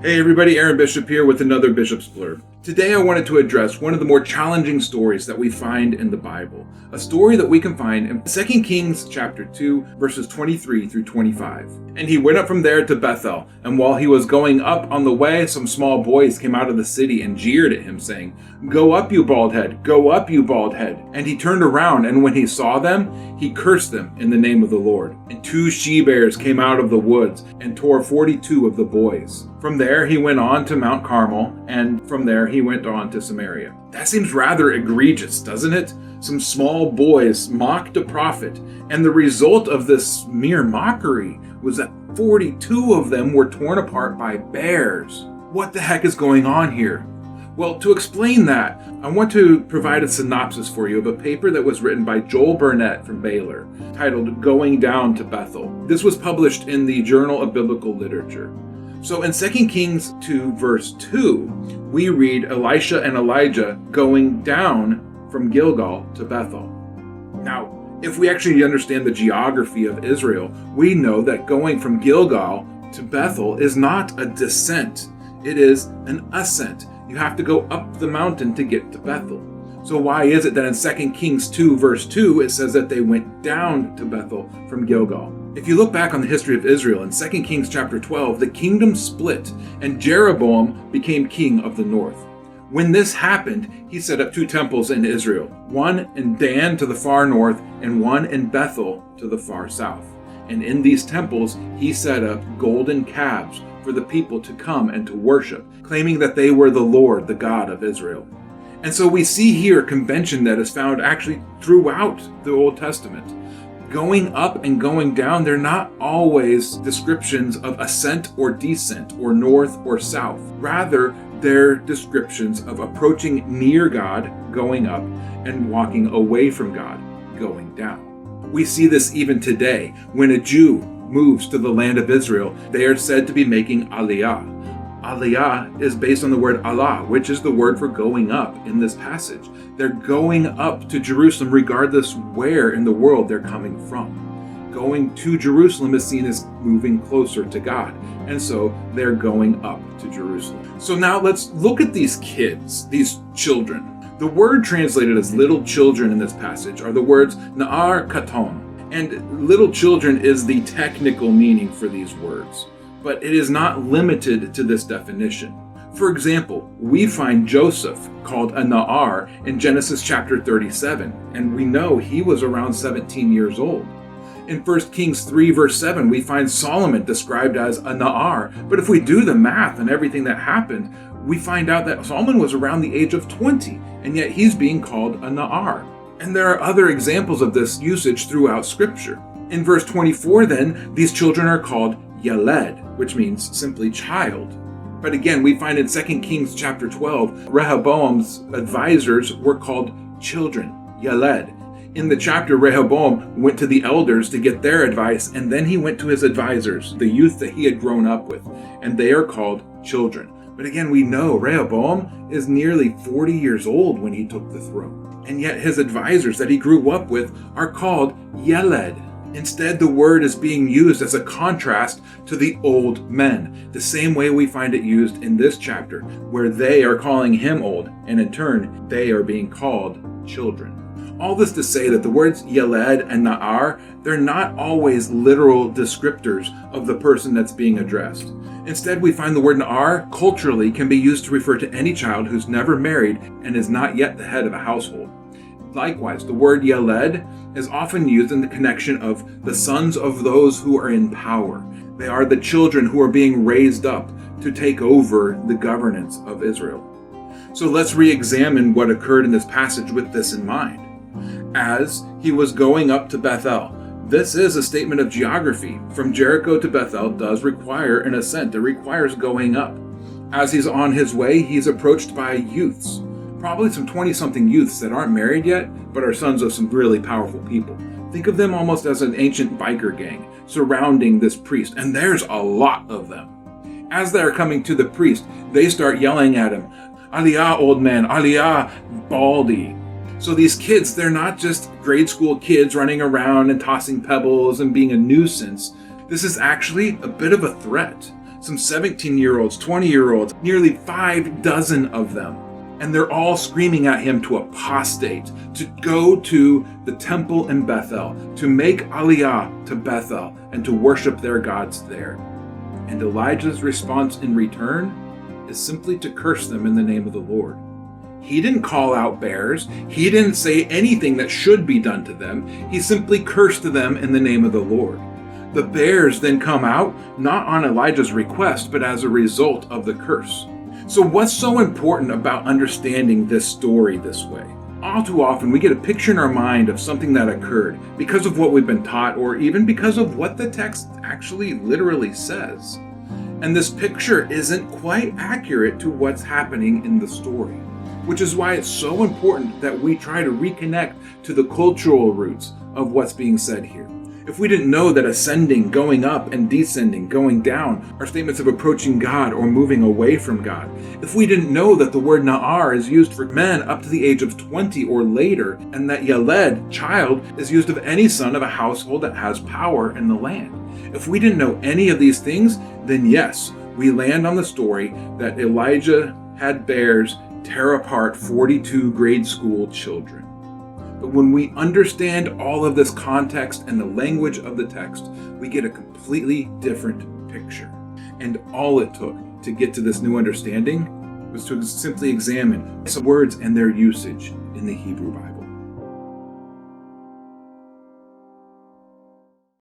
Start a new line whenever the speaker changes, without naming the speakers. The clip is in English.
Hey everybody, Aaron Bishop here with another Bishop's Blurb. Today I wanted to address one of the more challenging stories that we find in the Bible. A story that we can find in 2 Kings chapter 2, verses 23 through 25. And he went up from there to Bethel, and while he was going up on the way, some small boys came out of the city and jeered at him, saying, "Go up, you bald head! Go up, you bald head!" And he turned around, and when he saw them, he cursed them in the name of the Lord. And 2 she-bears came out of the woods and tore 42 of the boys. From there he went on to Mount Carmel, and from there he went on to Samaria. That seems rather egregious, doesn't it? Some small boys mocked a prophet, and the result of this mere mockery was that 42 of them were torn apart by bears. What the heck is going on here? Well, to explain that, I want to provide a synopsis for you of a paper that was written by Joel Burnett from Baylor, titled "Going Down to Bethel." This was published in the Journal of Biblical Literature. So in 2 Kings 2 verse 2, we read Elisha and Elijah going down from Gilgal to Bethel. Now, if we actually understand the geography of Israel, we know that going from Gilgal to Bethel is not a descent, it is an ascent. You have to go up the mountain to get to Bethel. So why is it that in 2 Kings 2 verse 2 it says that they went down to Bethel from Gilgal? If you look back on the history of Israel in 2 Kings chapter 12, the kingdom split and Jeroboam became king of the north. When this happened, he set up 2 temples in Israel, one in Dan to the far north and one in Bethel to the far south. And in these temples, he set up golden calves for the people to come and to worship, claiming that they were the Lord, the God of Israel. And so we see here a convention that is found actually throughout the Old Testament. Going up and going down, they're not always descriptions of ascent or descent or north or south. Rather, they're descriptions of approaching near God, going up, and walking away from God, going down. We see this even today. When a Jew moves to the land of Israel, they are said to be making aliyah. Aliyah is based on the word Allah, which is the word for going up in this passage. They're going up to Jerusalem regardless where in the world they're coming from. Going to Jerusalem is seen as moving closer to God, and so they're going up to Jerusalem. So now let's look at these kids, these children. The word translated as little children in this passage are the words na'ar katon, and little children is the technical meaning for these words. But it is not limited to this definition. For example, we find Joseph called a Na'ar in Genesis chapter 37, and we know he was around 17 years old. In 1 Kings 3 verse 7, we find Solomon described as a Na'ar, but if we do the math and everything that happened, we find out that Solomon was around the age of 20, and yet he's being called a Na'ar. And there are other examples of this usage throughout Scripture. In verse 24 then, these children are called Yaled, which means simply child. But again, we find in 2 Kings chapter 12, Rehoboam's advisors were called children, Yaled. In the chapter, Rehoboam went to the elders to get their advice, and then he went to his advisors, the youth that he had grown up with, and they are called children. But again, we know Rehoboam is nearly 40 years old when he took the throne, and yet his advisors that he grew up with are called Yaled. Instead, the word is being used as a contrast to the old men, the same way we find it used in this chapter, where they are calling him old, and in turn, they are being called children. All this to say that the words Yaled and Na'ar, they're not always literal descriptors of the person that's being addressed. Instead, we find the word Na'ar culturally can be used to refer to any child who's never married and is not yet the head of a household. Likewise, the word Yaled is often used in the connection of the sons of those who are in power. They are the children who are being raised up to take over the governance of Israel. So let's re-examine what occurred in this passage with this in mind. As he was going up to Bethel, this is a statement of geography. From Jericho to Bethel does require an ascent. It requires going up. As he's on his way, he's approached by youths. Probably some 20-something youths that aren't married yet, but are sons of some really powerful people. Think of them almost as an ancient biker gang surrounding this priest, and there's a lot of them. As they're coming to the priest, they start yelling at him, "Aliyah, old man, Aliyah, baldy." So these kids, they're not just grade school kids running around and tossing pebbles and being a nuisance. This is actually a bit of a threat. some 17-year-olds, 20-year-olds, nearly 5 dozen of them. And they're all screaming at him to apostate, to go to the temple in Bethel, to make aliyah to Bethel, and to worship their gods there. And Elijah's response in return is simply to curse them in the name of the Lord. He didn't call out bears. He didn't say anything that should be done to them. He simply cursed them in the name of the Lord. The bears then come out, not on Elijah's request, but as a result of the curse. So what's so important about understanding this story this way? All too often we get a picture in our mind of something that occurred because of what we've been taught, or even because of what the text actually literally says. And this picture isn't quite accurate to what's happening in the story, which is why it's so important that we try to reconnect to the cultural roots of what's being said here. If we didn't know that ascending, going up, and descending, going down, are statements of approaching God or moving away from God, if we didn't know that the word na'ar is used for men up to the age of 20 or later, and that yaled, child, is used of any son of a household that has power in the land, if we didn't know any of these things, then yes, we land on the story that Elijah had bears tear apart 42 grade school children. But when we understand all of this context and the language of the text, we get a completely different picture. And all it took to get to this new understanding was to simply examine some words and their usage in the Hebrew Bible.